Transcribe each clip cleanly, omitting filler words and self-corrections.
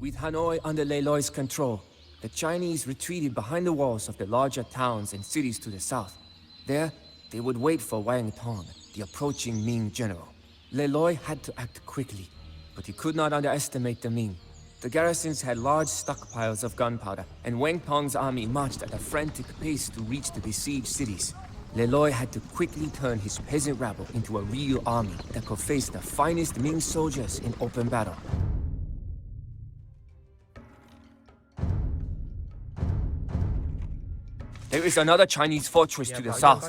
With Hanoi under Le Loi's control, the Chinese retreated behind the walls of the larger towns and cities to the south. There, they would wait for Wang Tong, the approaching Ming general. Le Loi had to act quickly, but he could not underestimate the Ming. The garrisons had large stockpiles of gunpowder, and Wang Tong's army marched at a frantic pace to reach the besieged cities. Le Loi had to quickly turn his peasant rabble into a real army that could face the finest Ming soldiers in open battle. There is another Chinese fortress to the south.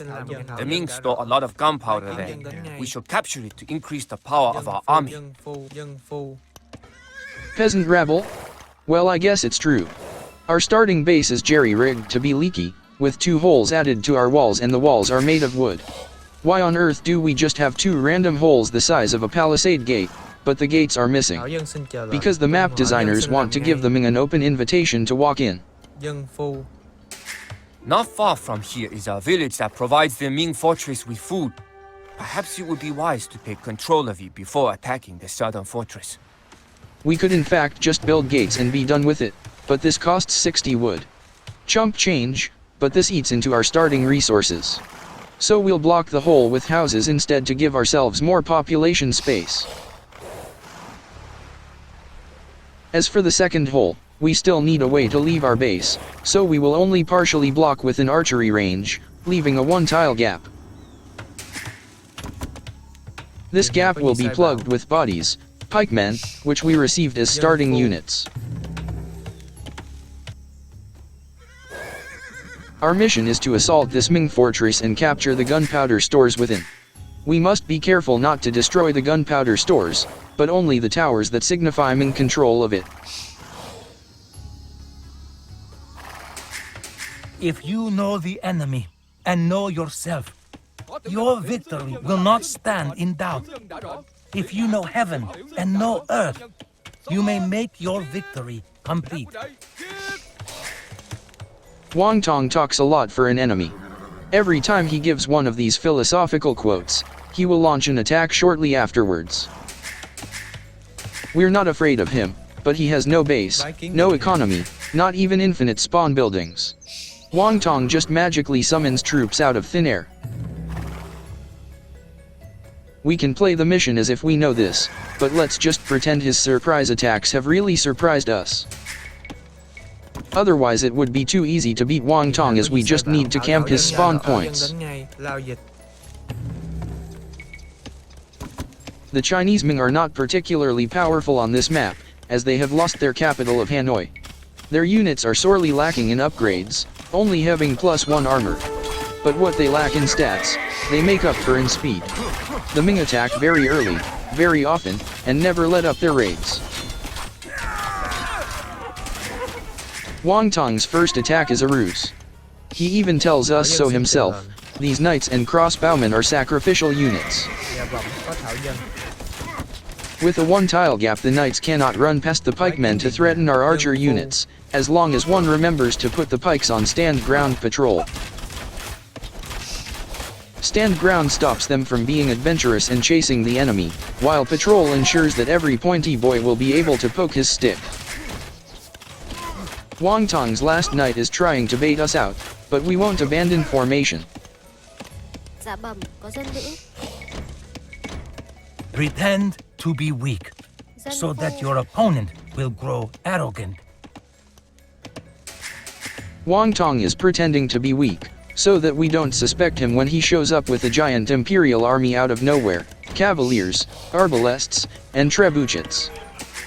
The Ming store a lot of gunpowder there. We should capture it to increase the power of our army. Peasant rabble? Well, I guess it's true. Our starting base is jerry-rigged to be leaky, with 2 holes added to our walls, and the walls are made of wood. Why on earth do we just have 2 random holes the size of a palisade gate, but the gates are missing? Because the map designers want to give the Ming an open invitation to walk in. Not far from here is a village that provides the Ming fortress with food. Perhaps it would be wise to take control of it before attacking the southern fortress. We could in fact just build gates and be done with it, but this costs 60 wood. Chump change, but this eats into our starting resources. So we'll block the hole with houses instead to give ourselves more population space. As for the second hole, we still need a way to leave our base, so we will only partially block with an archery range, leaving a 1-tile gap. This gap will be plugged with bodies, pikemen, which we received as starting units. Our mission is to assault this Ming fortress and capture the gunpowder stores within. We must be careful not to destroy the gunpowder stores, but only the towers that signify Ming control of it. If you know the enemy and know yourself, your victory will not stand in doubt. If you know heaven and know earth, you may make your victory complete. Wang Tong talks a lot for an enemy. Every time he gives one of these philosophical quotes, he will launch an attack shortly afterwards. We're not afraid of him, but he has no base, no economy, not even infinite spawn buildings. Wang Tong just magically summons troops out of thin air. We can play the mission as if we know this, but let's just pretend his surprise attacks have really surprised us. Otherwise it would be too easy to beat Wang Tong, as we just need to camp his spawn points. The Chinese Ming are not particularly powerful on this map, as they have lost their capital of Hanoi. Their units are sorely lacking in upgrades, only having +1 armor. But what they lack in stats, they make up for in speed. The Ming attack very early, very often, and never let up their raids. Wang Tong's first attack is a ruse. He even tells us so himself. These knights and crossbowmen are sacrificial units. With a 1-tile gap, the knights cannot run past the pikemen to threaten our archer units, as long as one remembers to put the pikes on stand ground patrol. Stand ground stops them from being adventurous and chasing the enemy, while patrol ensures that every pointy boy will be able to poke his stick. Wang Tong's last knight is trying to bait us out, but we won't abandon formation. Pretend to be weak, so that your opponent will grow arrogant. Wang Tong is pretending to be weak, so that we don't suspect him when he shows up with a giant imperial army out of nowhere, cavaliers, arbalests, and trebuchets.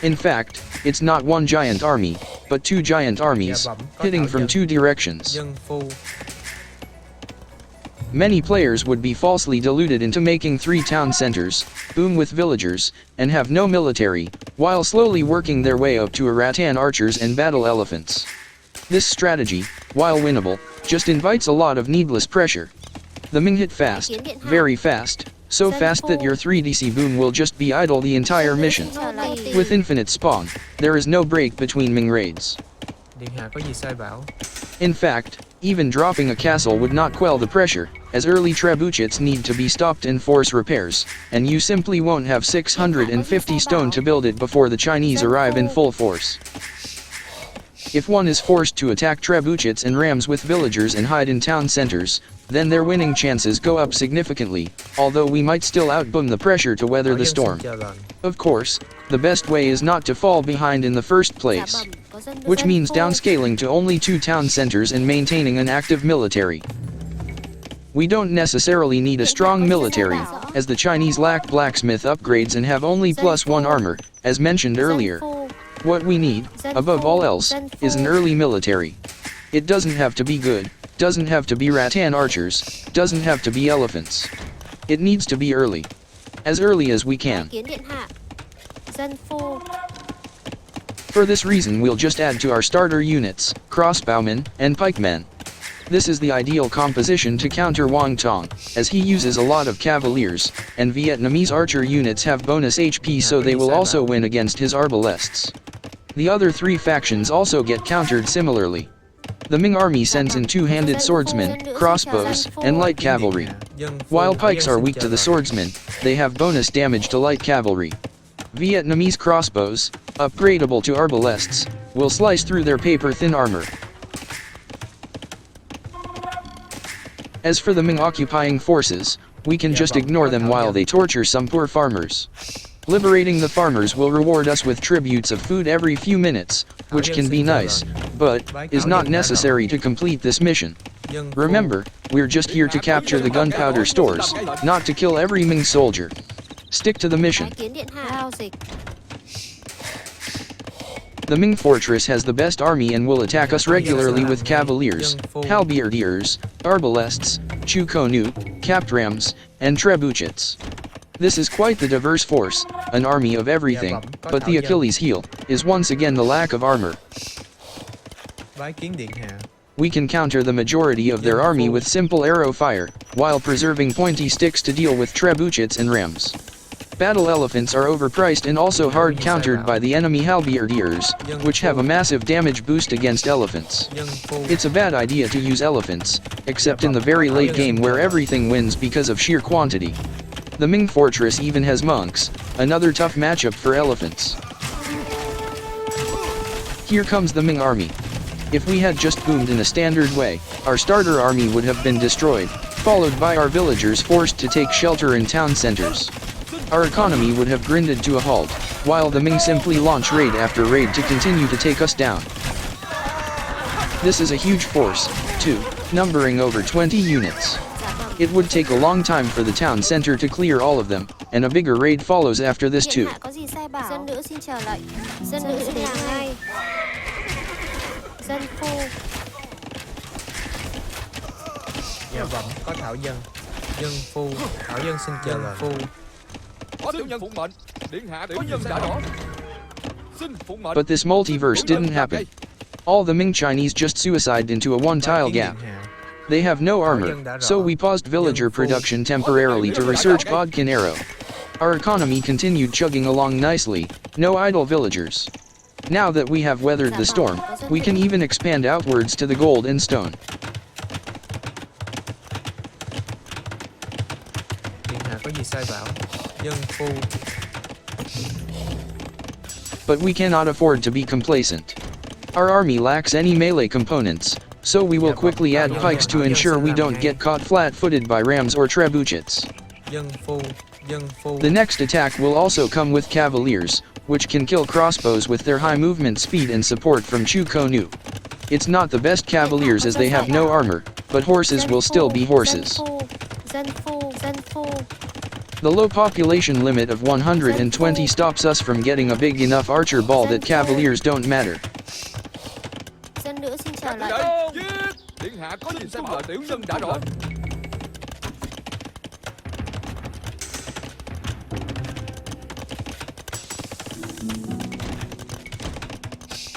In fact, it's not one giant army, but 2 giant armies, hitting from 2 directions. Many players would be falsely deluded into making 3 town centers, boom with villagers, and have no military, while slowly working their way up to a rattan archers and battle elephants. This strategy, while winnable, just invites a lot of needless pressure. The Ming hit fast, very fast, so fast that your 3DC boom will just be idle the entire mission. With infinite spawn, there is no break between Ming raids. In fact, even dropping a castle would not quell the pressure, as early trebuchets need to be stopped and force repairs, and you simply won't have 650 stone to build it before the Chinese arrive in full force. If one is forced to attack trebuchets and rams with villagers and hide in town centers, then their winning chances go up significantly, although we might still outboom the pressure to weather the storm. Of course, the best way is not to fall behind in the first place, which means downscaling to only 2 town centers and maintaining an active military. We don't necessarily need a strong military, as the Chinese lack blacksmith upgrades and have only +1 armor, as mentioned earlier. What we need, above all else, is an early military. It doesn't have to be good, doesn't have to be rattan archers, doesn't have to be elephants. It needs to be early. As early as we can. For this reason we'll just add to our starter units, crossbowmen, and pikemen. This is the ideal composition to counter Wang Tong, as he uses a lot of cavaliers, and Vietnamese archer units have bonus HP so they will also win against his arbalests. The other 3 factions also get countered similarly. The Ming army sends in 2-handed swordsmen, crossbows, and light cavalry. While pikes are weak to the swordsmen, they have bonus damage to light cavalry. Vietnamese crossbows, upgradable to arbalests, will slice through their paper-thin armor. As for the Ming occupying forces, we can just ignore them while they torture some poor farmers. Liberating the farmers will reward us with tributes of food every few minutes, which can be nice, but is not necessary to complete this mission. Remember, we're just here to capture the gunpowder stores, not to kill every Ming soldier. Stick to the mission. The Ming fortress has the best army and will attack us regularly with cavaliers, halberdiers, arbalests, chukonu, capped rams, and trebuchets. This is quite the diverse force, an army of everything, but the Achilles heel is once again the lack of armor. We can counter the majority of their army with simple arrow fire, while preserving pointy sticks to deal with trebuchets and rams. Battle elephants are overpriced and also hard countered by the enemy halberdiers, which have a massive damage boost against elephants. It's a bad idea to use elephants, except in the very late game where everything wins because of sheer quantity. The Ming fortress even has monks, another tough matchup for elephants. Here comes the Ming army. If we had just boomed in a standard way, our starter army would have been destroyed, followed by our villagers forced to take shelter in town centers. Our economy would have grinded to a halt, while the Ming simply launch raid after raid to continue to take us down. This is a huge force, too, numbering over 20 units. It would take a long time for the town center to clear all of them, and a bigger raid follows after this too. But this multiverse didn't happen. All the Ming Chinese just suicided into a one-tile gap. They have no armor, so we paused villager production temporarily to research Bodkin Arrow. Our economy continued chugging along nicely, no idle villagers. Now that we have weathered the storm, we can even expand outwards to the gold and stone. But we cannot afford to be complacent. Our army lacks any melee components, so we will quickly add pikes to ensure we don't get caught flat-footed by rams or trebuchets. The next attack will also come with cavaliers, which can kill crossbows with their high movement speed and support from chukonu. It's not the best cavaliers as they have no armor, but horses will still be horses. The low population limit of 120 stops us from getting a big enough archer ball that cavaliers don't matter.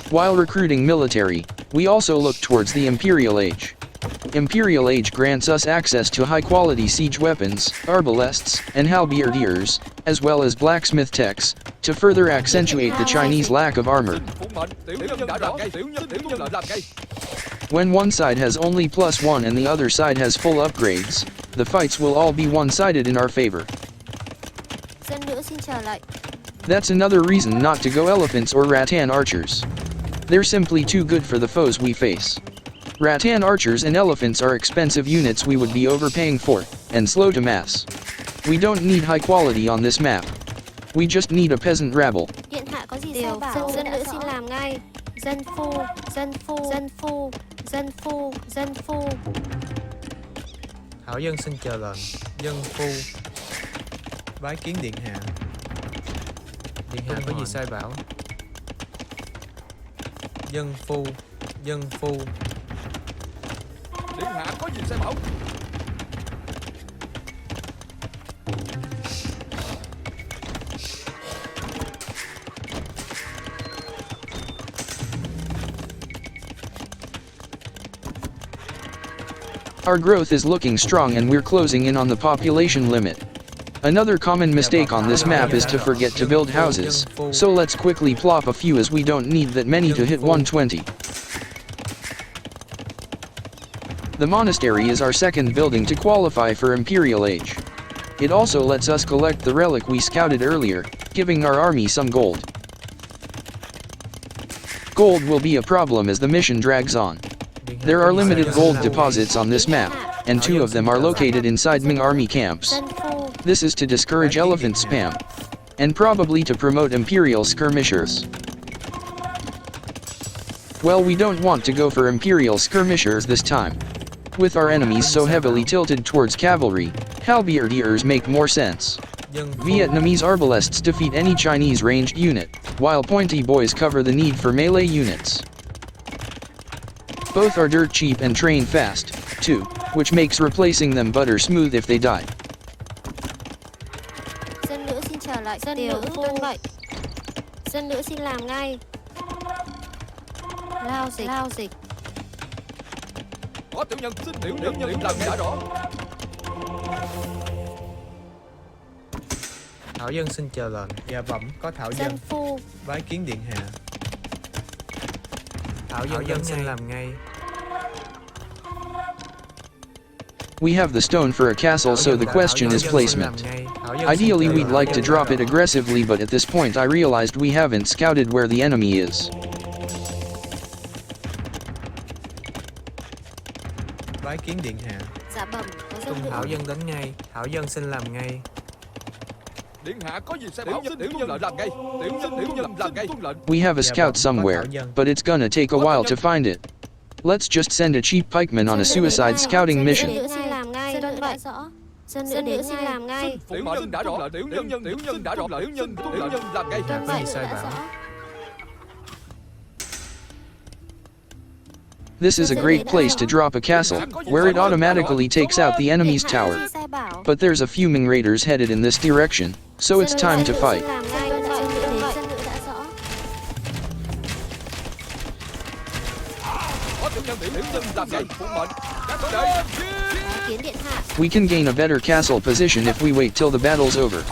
While recruiting military, we also look towards the Imperial Age. Imperial Age grants us access to high-quality siege weapons, arbalests, and halberdiers, as well as blacksmith techs, to further accentuate the Chinese lack of armor. When one side has only +1 and the other side has full upgrades, the fights will all be one-sided in our favor. That's another reason not to go elephants or rattan archers. They're simply too good for the foes we face. Rattan archers and elephants are expensive units we would be overpaying for, and slow to mass. We don't need high quality on this map. We just need a peasant rabble. Điện hạ có gì sai bảo? Dân nữ xin làm ngay. Dân phu, dân phu, dân phu, dân phu, dân phu. Thảo dân xin chờ lệnh. Dân phu bái kiến điện hạ. Điện hạ có gì sai bảo? Dân phu, dân phu. Điện hạ có gì sai bảo? Our growth is looking strong and we're closing in on the population limit. Another common mistake on this map is to forget to build houses, so let's quickly plop a few as we don't need that many to hit 120. The monastery is our second building to qualify for Imperial Age. It also lets us collect the relic we scouted earlier, giving our army some gold. Gold will be a problem as the mission drags on. There are limited gold deposits on this map, and 2 of them are located inside Ming army camps. This is to discourage elephant spam, and probably to promote Imperial skirmishers. Well, we don't want to go for Imperial skirmishers this time. With our enemies so heavily tilted towards cavalry, Halberdiers make more sense. Vietnamese Arbalests defeat any Chinese ranged unit, while pointy boys cover the need for melee units. Both are dirt cheap and train fast, too, which makes replacing them butter smooth if they die. Dân nữ xin trở lại. Dân nữ tuân lệnh. Dân nữ xin làm ngay. Lao dịch, lao dịch. Có tiểu nhân xin tiểu nhân làm đã rõ. Thảo dân xin chờ lệnh. Dạ bẩm có Thảo dân. Dân phu. Bái kiến điện hạ. Thảo dân xin làm ngay. We have the stone for a castle, so the question is placement. Ideally we'd like to drop it aggressively, but at this point I realized we haven't scouted where the enemy is. Bái kiến điện hạ. Dạ bẩm có dân nữ. Thảo dân đến ngay. Thảo dân xin làm ngay. Điện hạ có gì sai bảo? Tiểu nhân làm ngay. Tiểu nhân làm ngay. We have a scout somewhere, but it's gonna take a while to find it. Let's just send a cheap pikeman on a suicide scouting mission. Dân nữ xin làm ngay. Dân nữ rõ. Dân nữ xin làm ngay. Tiểu nhân đã rõ. Tiểu nhân đã rõ. Tiểu nhân làm ngay. Tuân lệnh đã rõ. This is a great place to drop a castle, where it automatically takes out the enemy's tower. But there's a few Ming raiders headed in this direction, so it's time to fight. We can gain a better castle position if we wait till the battle's over.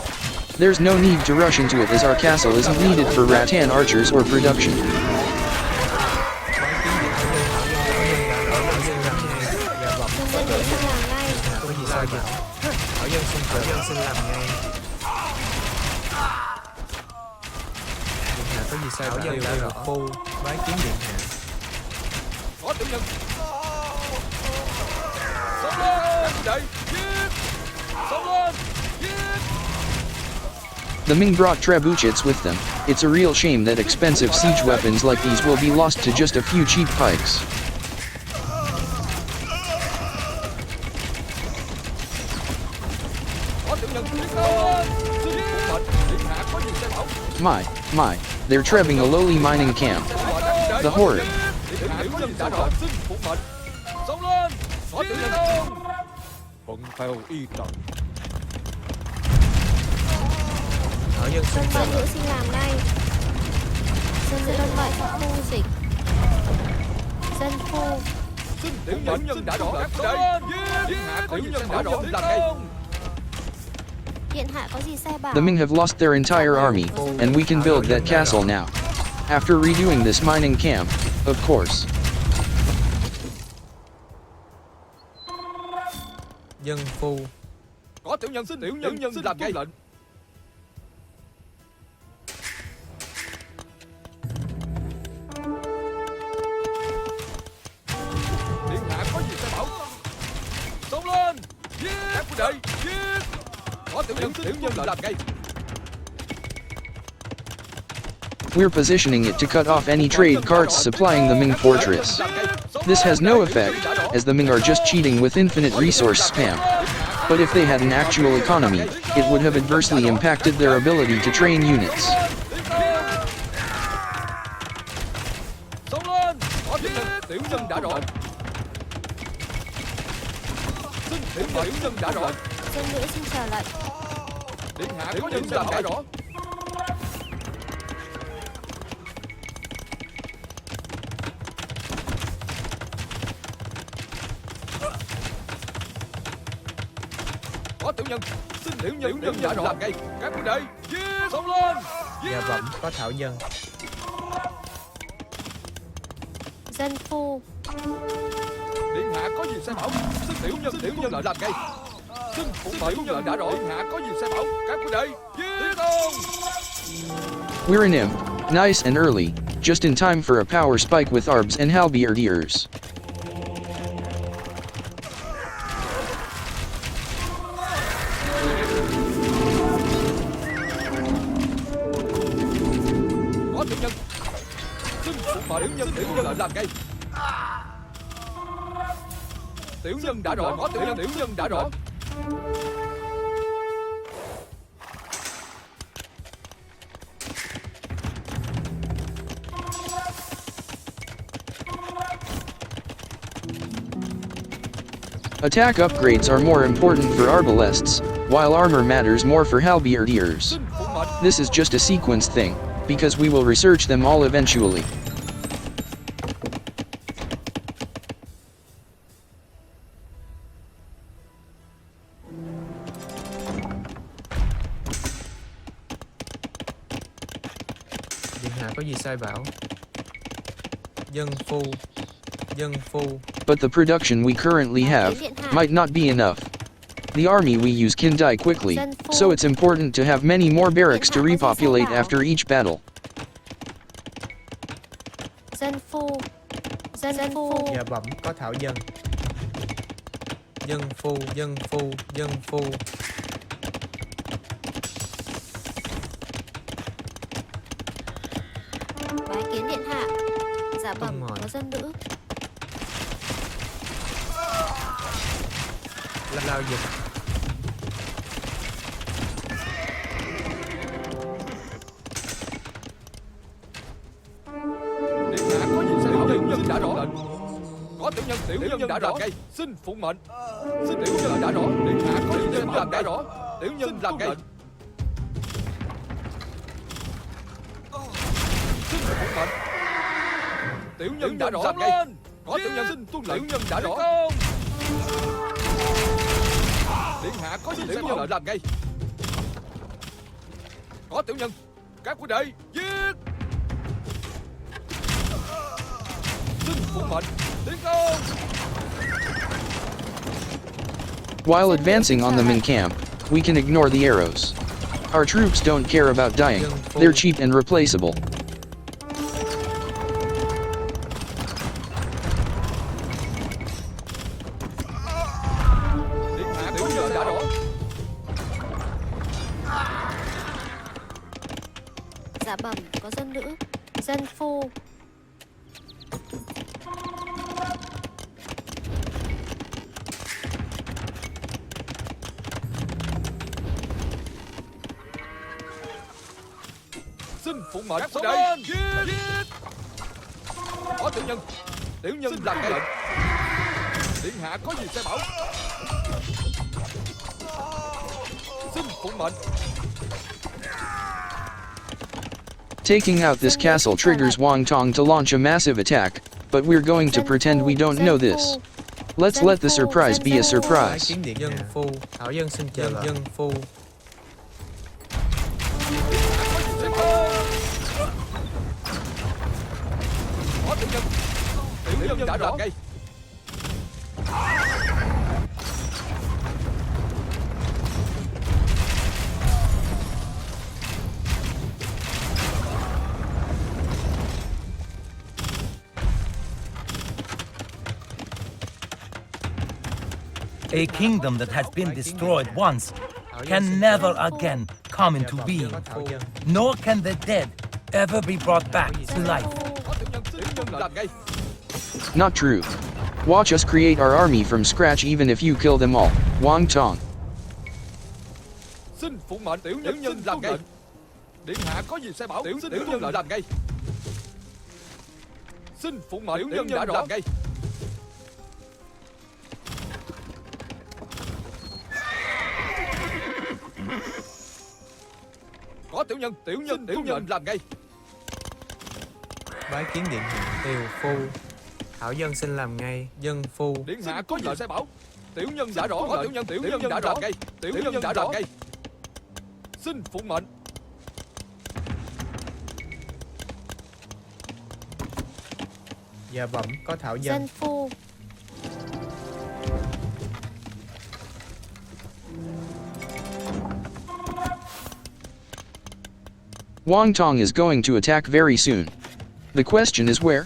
There's no need to rush into it as our castle isn't needed for rattan archers or production. Thảo dân xin làm ngay. Điện hạ có gì sai bảo? Thảo dân đã rõ. Phu bái kiến điện hạ. Có tiểu nhân. Xông lên, chạy, giết. Xông lên, giết. The Ming brought trebuchets with them. It's a real shame that expensive siege weapons like these will be lost to just a few cheap pikes. My, they're trebbing a lowly mining camp. The horror. Thảo dân xin Dân nữ xin làm ngay. Dân lệnh phu dịch. Dân phu. Tiểu nhân đã rõ. Điện hạ có gì sai bảo? Làm ngay. Điện hạ có gì sai bảo? The Ming have lost their entire army, and we can build that castle now. After redoing this mining camp, of course. dân phu. Có tiểu nhân xin làm ngay lệnh. tiểu nhân làm ngay. We're positioning it to cut off any trade carts supplying the Ming fortress. This has no effect, as the Ming are just cheating with infinite resource spam. But if they had an actual economy, it would have adversely impacted their ability to train units. Xông lên, có tiểu nhân đã rõ. Xin tiểu nhân đã rõ. Dân nữ xin chờ lệnh. Điện hạ có nhân đã rõ. Có tiểu nhân, xin tiểu nhân đã rõ. Làm ngay, các huynh đệ, xông lên. Dạ bẩm có thảo dân. Dân phu. Điện hạ có gì sai bảo, xin tiểu nhân lại làm ngay. Xin tiểu nhân đã rõ. Điện hạ có gì sai bảo, các huynh đệ, tiến công. We're an imp, nice and early, just in time for a power spike with Arbs and Halberdiers. Có tiểu nhân, xin tiểu nhân lại làm ngay. Tiểu nhân đã rõ, có tiểu nhân đã rõ. Attack upgrades are more important for Arbalests, while armor matters more for Halberdiers. This is just a sequence thing, because we will research them all eventually. Điện hạ có gì sai bảo? Dân phu. But the production we currently have might not be enough. The army we use can die quickly, so it's important to have many more barracks to repopulate after each battle. Dân phu. Dạ bẩm có thảo dân. Dân phu. Bái kiến điện hạ. Dạ bẩm, Tung mời. có dân nữ. Lao dịch. Điện hạ có gì sai bảo, tiểu nhân đã rõ. Có tiểu nhân đã rõ ngay. Xin phụng mệnh. Xin tiểu nhân đã rõ. Điện hạ có gì sai làm đã rõ. Tiểu nhân làm ngay. Xin phụng mệnh. Tiểu nhân đã rõ làm ngay. Có tiểu nhân xin tuân lệnh. Tiểu nhân đã rõ. Điện hạ có gì sai bảo làm ngay. Có tiểu nhân, các huynh đệ giết. Xin phụng mệnh, tiến công. While advancing on the Ming camp, we can ignore the arrows. Our troops don't care about dying, they're cheap and replaceable. Điện hạ tiểu nhân đã rõ. Dạ bẩm, có dân nữ. Dân phu. Xin phụng mệnh, xông lên. Giết. Có tiểu nhân làm ngay lệnh. Điện hạ có gì sai bảo. Xin phụng mệnh. Taking out this castle triggers Wang Tong to launch a massive attack, but we're going to pretend we don't know this. Let's let the surprise be a Bái surprise. kiến điện dân phu. Thảo dân xin chờ lệnh. Dân phu. Có tiểu nhân đã rõ ngay. A kingdom that has been destroyed once can never again come into being, nor can the dead ever be brought back to life. Có tiểu nhân làm ngay. Not true. Watch us create our army from scratch even if you kill them all. Wang Tong. Xin phụng mệnh tiểu nhân làm ngay. Điện hạ có gì sai bảo. Tiểu nhân làm ngay. Xin phụng mệnh tiểu nhân đã làm ngay. Có tiểu nhân làm ngay. Bái kiến điện hạ. Tiều phu. Thảo dân xin làm ngay. Dân phu. Điện hạ có gì sai bảo. Tiểu nhân đã rõ. Có tiểu nhân đã làm ngay. Tiểu nhân đã làm ngay. Xin phụng mệnh. Dạ bẩm có thảo dân. Dân phu. Wang Tong is going to attack very soon. The question is where?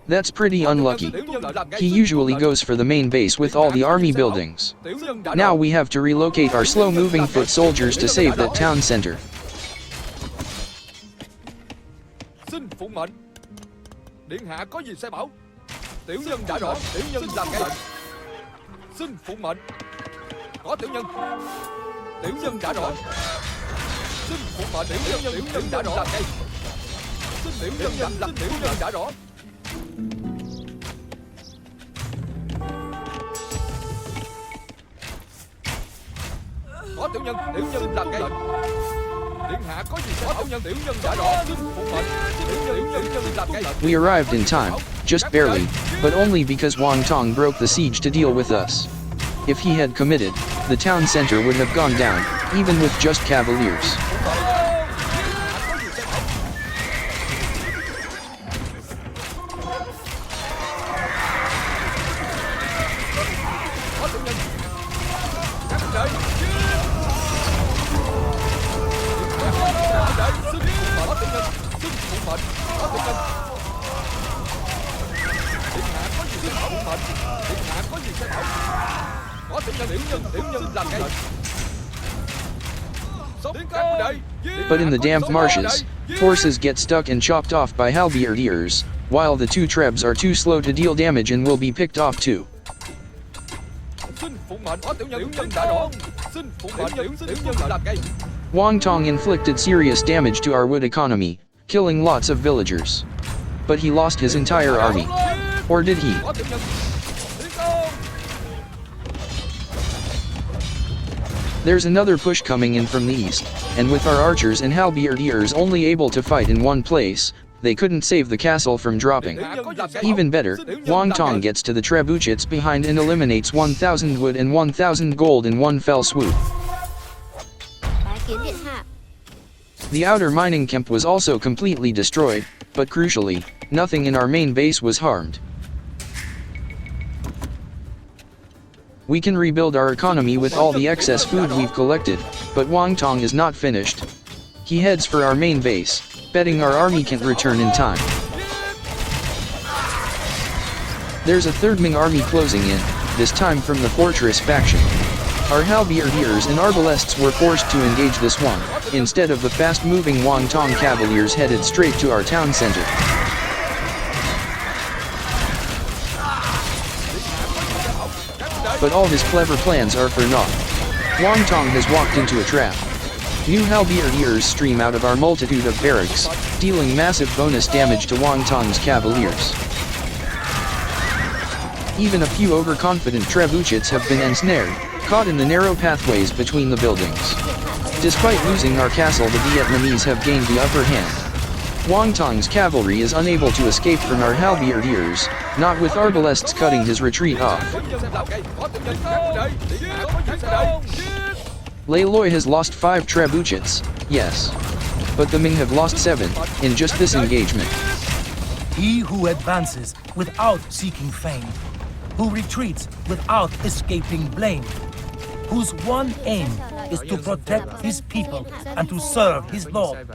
That's pretty unlucky. He usually goes for the main base with all the army buildings. Now we have to relocate our slow-moving foot soldiers to save that town center. Xin phụng mệnh. Điện hạ có gì sai bảo. Tiểu nhân đã rõ. Tiểu nhân làm ngay. Xin phụng mệnh. Có tiểu nhân đã rõ. Xin phụng mệnh. Tiểu nhân đã rõ. Làm ngay. Xin tiểu nhân đã rõ. Có tiểu nhân làm ngay. Điện hạ có gì sai bảo. Tiểu nhân đã rõ. Xin phụng mệnh. Tiểu nhân làm ngay. We arrived in time, just barely, but only because Wang Tong broke the siege to deal with us. If he had committed, the town center would have gone down, even with just cavaliers. But in the damp marshes, forces get stuck and chopped off by halberdiers, while the two trebs are too slow to deal damage and will be picked off too. Wang Tong inflicted serious damage to our wood economy, killing lots of villagers. But he lost his entire army. Or did he? There's another push coming in from the east, and with our archers and halberdiers only able to fight in one place, they couldn't save the castle from dropping. Even better, Wang Tong gets to the trebuchets behind and eliminates 1,000 wood and 1,000 gold in one fell swoop. Bái kiến điện hạ. The outer mining camp was also completely destroyed, but crucially, nothing in our main base was harmed. We can rebuild our economy with all the excess food we've collected, but Wang Tong is not finished. He heads for our main base, betting our army can't return in time. There's a third Ming army closing in, this time from the fortress faction. Our halberdiers and arbalests were forced to engage this one, instead of the fast-moving Wang Tong cavaliers headed straight to our town center. But all his clever plans are for naught. Wang Tong has walked into a trap. New halberdiers stream out of our multitude of barracks, dealing massive bonus damage to Wang Tong's cavaliers. Even a few overconfident trebuchets have been ensnared, caught in the narrow pathways between the buildings. Despite losing our castle, the Vietnamese have gained the upper hand. Wang Tong's cavalry is unable to escape from our halberdiers, not with arbalests cutting his retreat off. Lei Loi has lost 5 trebuchets, yes. But the Ming have lost 7, in just this engagement. He who advances without seeking fame, who retreats without escaping blame, whose one aim is to protect his people and to serve his Lord,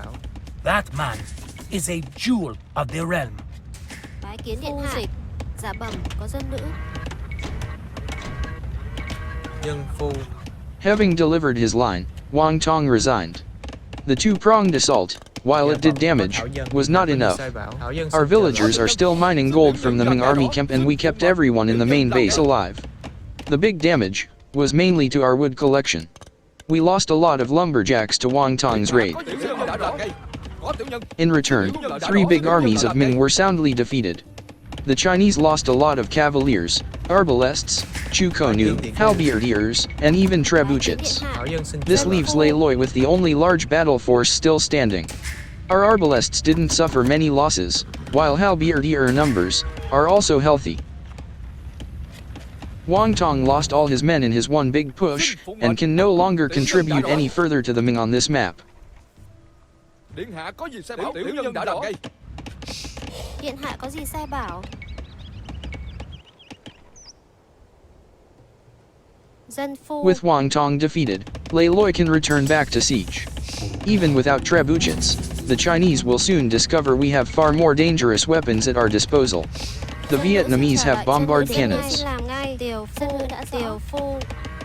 that man is a jewel of the realm. Bái kiến điện hạ. Dạ bẩm, có dân nữ. Dân phu. Having delivered his line, Wang Tong resigned. The two-pronged assault, while it did damage, was not enough. Our villagers are still mining gold from the Ming army camp and we kept everyone in the main base alive. The big damage was mainly to our wood collection. We lost a lot of lumberjacks to Wang Tong's raid. In return, 3 big armies of Ming were soundly defeated. The Chinese lost a lot of cavaliers, arbalests, chukonu, halberdiers, and even trebuchets. This leaves Lei Loi with the only large battle force still standing. Our arbalests didn't suffer many losses, while halberdier numbers are also healthy. Wang Tong lost all his men in his one big push, and can no longer contribute any further to the Ming on this map. Điện hạ có gì sai bảo? Tiểu nhân đã đỏ. Điện hạ có gì sai bảo? Dân phu. With Wang Tong defeated, Lei Loi can return back to siege. Even without trebuchets, the Chinese will soon discover we have far more dangerous weapons at our disposal. The Vietnamese have Bombard cannons.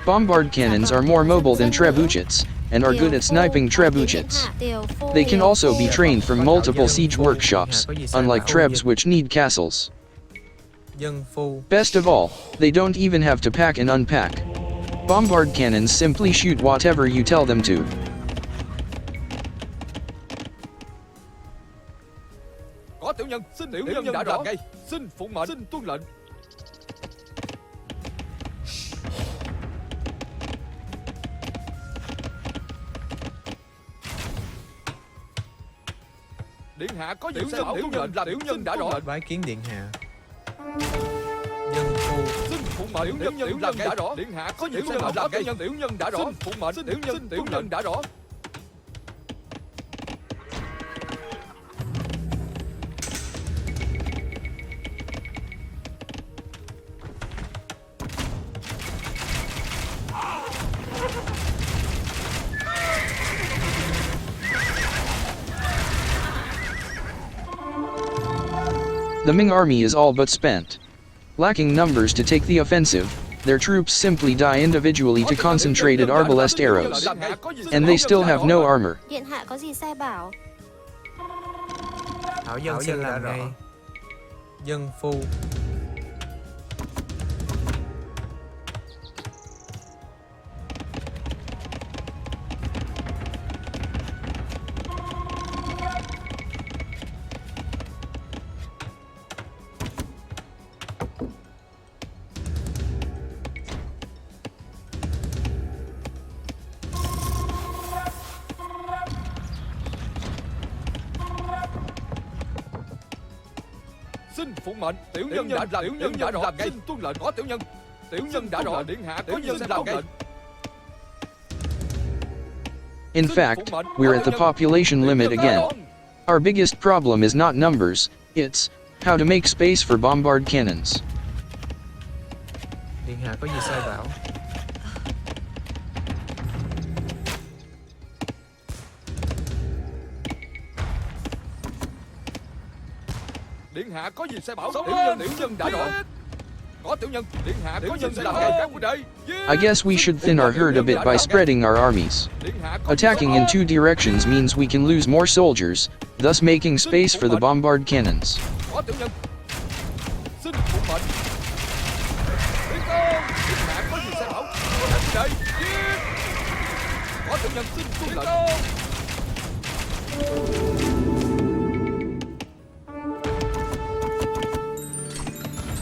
Bombard cannons are more mobile than trebuchets, and are good at sniping trebuchets. They can also be trained from multiple siege workshops, unlike trebs which need castles. Dân phu. Best of all, they don't even have to pack and unpack. Bombard cannons simply shoot whatever you tell them to. Có tiểu nhân, xin tiểu nhân đã đỏ. Xin phụng mệnh, xin tuân lệnh. Điện hạ có gì sai bảo? Tiểu nhân đã đỏ. Bái kiến điện hạ. Dân phu. Xin phụng mệnh, tiểu nhân đã đỏ. Điện hạ có gì sai bảo? Tiểu nhân đã đỏ. Xin phụng mệnh, tiểu nhân đã đỏ. The Ming army is all but spent. Lacking numbers to take the offensive, their troops simply die individually to concentrated Arbalest arrows. And they still have no armor. Điện hạ có gì sai bảo? Hảo dân xin làm ngay. Dân phu. Xin phụng mệnh, tiểu nhân đã đỏ. Xin tuân lệnh. Có tiểu nhân đã đỏ. Điện hạ có gì sai bảo? In fact, we're at the population limit again. Our biggest problem is not numbers, it's how to make space for bombard cannons. Điện hạ có gì sai bảo? Điện hạ có gì sai bảo? Tiểu nhân đã đỏ. Có tiểu nhân, điện hạ có gì sai bảo? Các huynh đệ. I guess we should thin our herd a bit by spreading our armies. Attacking in 2 directions means we can lose more soldiers, thus making space for the bombard cannons. Có tiểu nhân. Xin phụng mệnh. Tiến công. Điện hạ có gì sai bảo? Các huynh đệ. Có tiểu nhân, xin tuân lệnh.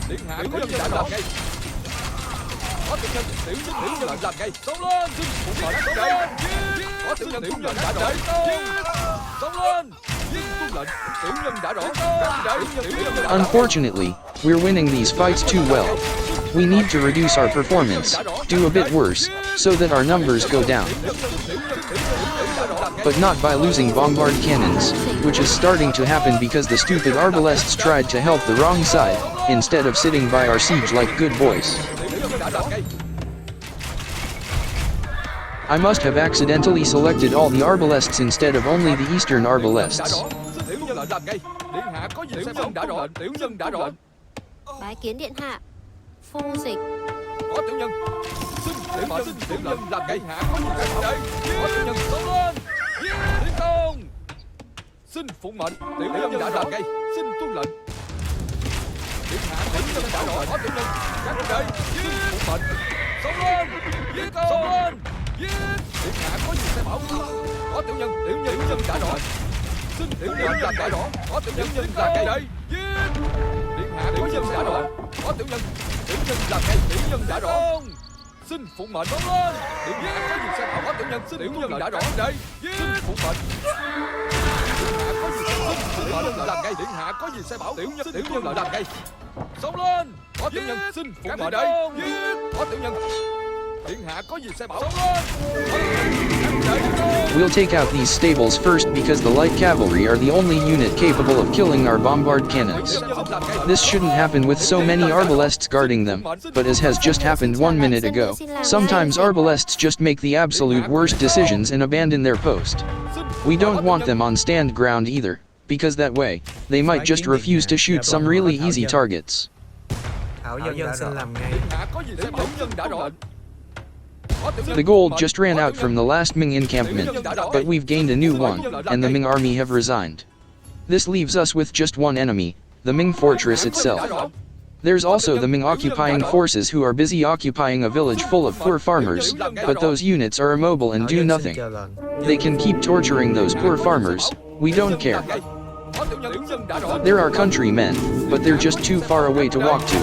Điện hạ có gì đã đỏ. Có tiểu nhân làm ngay. Xông lên. Xin phụng mệnh. Có tiểu nhân đã đỏ. Xông lên. Xin tuân lệnh. Tiểu nhân đã đỏ. Unfortunately, we're winning these fights too well. We need to reduce our performance, do a bit worse, so that our numbers go down. But not by losing bombard cannons, which is starting to happen because the stupid Arbalests tried to help the wrong side, instead of sitting by our siege like good boys. I must have accidentally selected all the Arbalests instead of only the eastern Arbalests. làm ngay. Điện hạ có gì sẽ bảo. Đã rõ. Tiểu nhân đã rõ. Bái kiến điện hạ. Phu dịch. Có tiểu nhân. Xin tiểu nhân làm ngay. Điện hạ có gì sẽ bảo. Đây. Có tiểu nhân xông lên. Tiến công. Xin phụng mệnh. Tiểu nhân đã làm ngay. Xin tuân lệnh. Điện hạ tiểu nhân đã rõ. Có tiểu nhân. Các đây. Xin phụng mệnh. Xông lên. Tiến công. Xông lên. Điện hạ có gì sẽ bảo. Có tiểu nhân đã rõ. Xin tiểu nhân làm đã rõ. Có tiểu nhân làm ngay đây. Điện hạ có gì sẽ rõ. Có tiểu nhân làm ngay. Tiểu nhân đã rõ. Xin phụng mệnh. Xông lên. Điện hạ có gì sẽ bảo. Có tiểu nhân đã rõ. Đây. Xin phụng mệnh. Điện hạ có gì sẽ bảo. Xin làm ngay. Điện hạ có gì sẽ bảo. Tiểu nhân làm ngay. Xông lên. Có tiểu nhân xin phụng mệnh đây. Có tiểu nhân. Điện hạ có gì sẽ bảo. We'll take out these stables first because the light cavalry are the only unit capable of killing our bombard cannons. This shouldn't happen with so many arbalests guarding them, but as has just happened 1 minute ago, sometimes arbalests just make the absolute worst decisions and abandon their post. We don't want them on stand ground either, because that way, they might just refuse to shoot some really easy targets. Thảo dân xin làm ngay. The gold just ran out from the last Ming encampment, but we've gained a new one, and the Ming army have resigned. This leaves us with just one enemy, the Ming fortress itself. There's also the Ming occupying forces who are busy occupying a village full of poor farmers, but those units are immobile and do nothing. They can keep torturing those poor farmers, we don't care. They're our countrymen, but they're just too far away to walk to.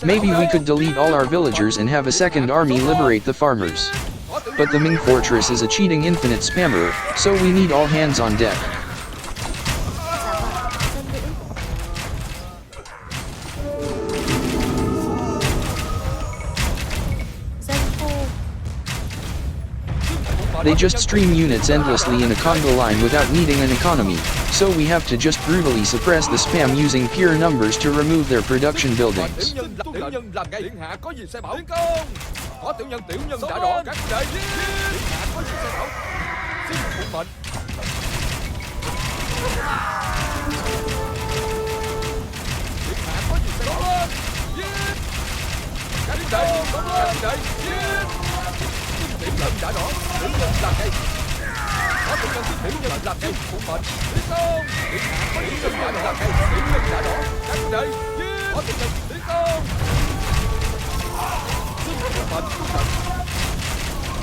Maybe we could delete all our villagers and have a second army liberate the farmers. But the Ming fortress is a cheating infinite spammer, so we need all hands on deck. They just stream units endlessly in a convo line without needing an economy, so we have to just brutally suppress the spam using pure numbers to remove their production buildings. Tiểu lệnh đã rõ, tiểu nhân làm ngay. Có tiểu nhân xin tiểu nhân làm ngay, phụng mệnh. Tiến công. Điện hạ có tiểu nhân đã làm ngay, tiểu nhân đã rõ. Các đây, có tiểu nhân tiến công. Xin phụng mệnh, tuân lệnh.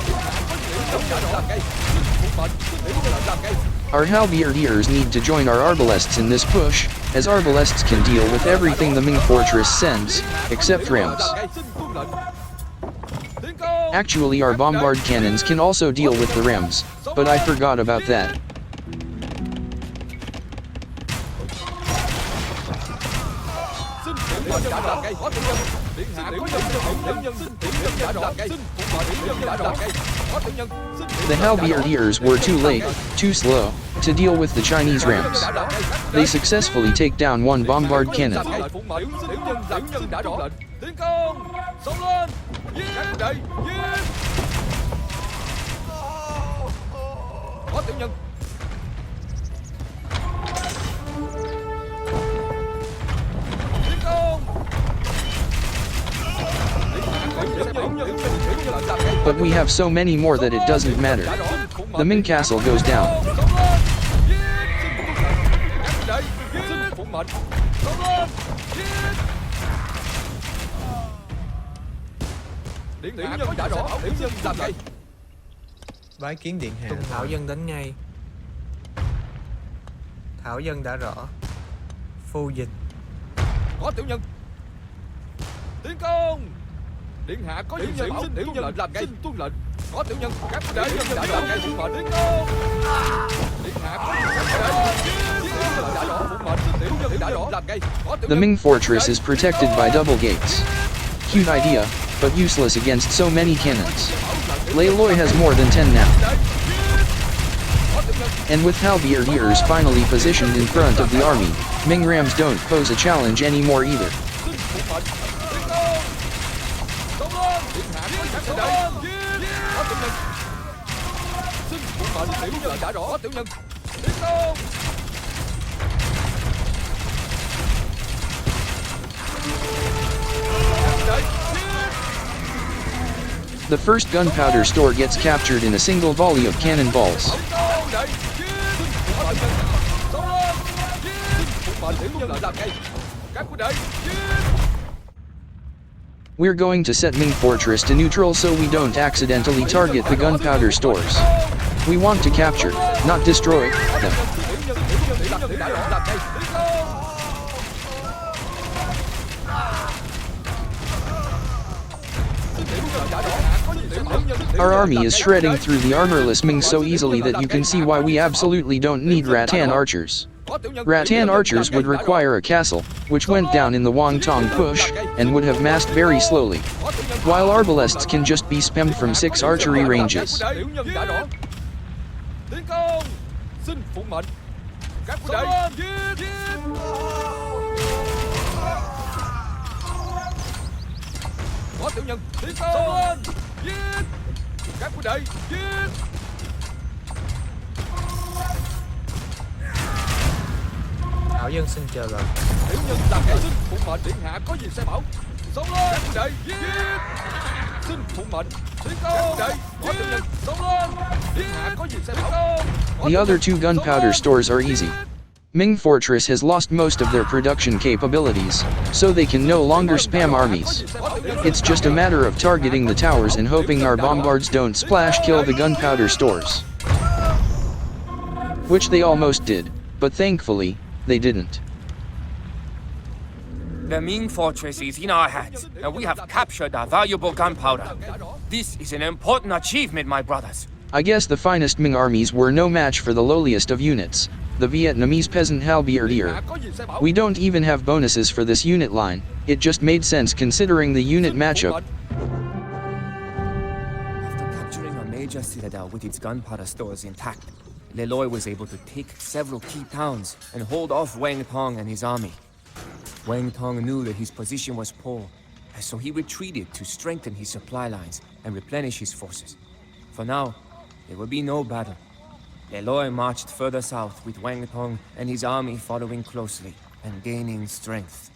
Điện hạ có tiểu nhân đã làm ngay, xin phụng mệnh, tiểu nhân làm ngay. Our Halberdiers need to join our Arbalests in this push, as Arbalests can deal with everything the Ming fortress sends, except rams. Actually, our bombard cannons can also deal with the rams, but I forgot about that. The Halberdiers were too late, too slow, to deal with the Chinese rams. They successfully take down one bombard cannon. Có tiểu nhân. Tiến công. But we have so many more that it doesn't matter. The Ming castle goes down. Điện hạ có đã rõ, tiểu nhân làm ngay. Bái kiến điện hạ. Thảo dân đến ngay. Thảo dân đã rõ. Phu dịch. Có tiểu nhân. Tiến công. Điện hạ có gì sẽ bảo tiểu nhân làm ngay, tuân lệnh. Có tiểu nhân, các đại nhân đã làm ngay, phụng mệnh. Tiến công. Điện hạ có gì sẽ bảo tiểu nhân đã rõ, phụng mệnh. Tiểu nhân đã rõ làm ngay. The Ming fortress is protected by double gates. Cute idea, but useless against so many cannons. Lei Loi has more than 10 now. And with Halberdiers finally positioned in front of the army, Ming rams don't pose a challenge anymore either. Ở đây. Có tiểu nhân. Xin phụ mệnh tiểu nhân đã rõ. Có tiểu nhân. Tiến công. The first gunpowder store gets captured in a single volley of cannonballs. We're going to set Ming Fortress to neutral so we don't accidentally target the gunpowder stores. We want to capture, not destroy, them. Our army is shredding through the armorless Ming so easily that you can see why we absolutely don't need rattan archers. Rattan archers would require a castle, which went down in the Wangtong push, and would have massed very slowly, while arbalests can just be spammed from 6 archery ranges. Có tiểu nhân tiến công. Xông lên. Giết. Các quân đệ giết. Hảo dân xin chờ rồi. Tiểu nhân làm cái xin phụng mệnh điện hạ có gì sai bảo. Xông lên. Các quân đệ giết. Xin phụng mệnh tiến công. Các quân đệ có tiểu nhân xông lên. Điện hạ có gì sai bảo. The other 2 gunpowder stores are easy. Ming Fortress has lost most of their production capabilities, so they can no longer spam armies. It's just a matter of targeting the towers and hoping our bombards don't splash kill the gunpowder stores. Which they almost did, but thankfully, they didn't. The Ming fortress is in our hands, and we have captured our valuable gunpowder. This is an important achievement, my brothers. I guess the finest Ming armies were no match for the lowliest of units, the Vietnamese peasant Halberdier. We don't even have bonuses for this unit line, it just made sense considering the unit matchup. After capturing a major citadel with its gunpowder stores intact, Leloy was able to take several key towns and hold off Wang Tong and his army. Wang Tong knew that his position was poor, and so he retreated to strengthen his supply lines and replenish his forces. For now, there will be no battle. Leloy marched further south with Wang Tong and his army following closely and gaining strength.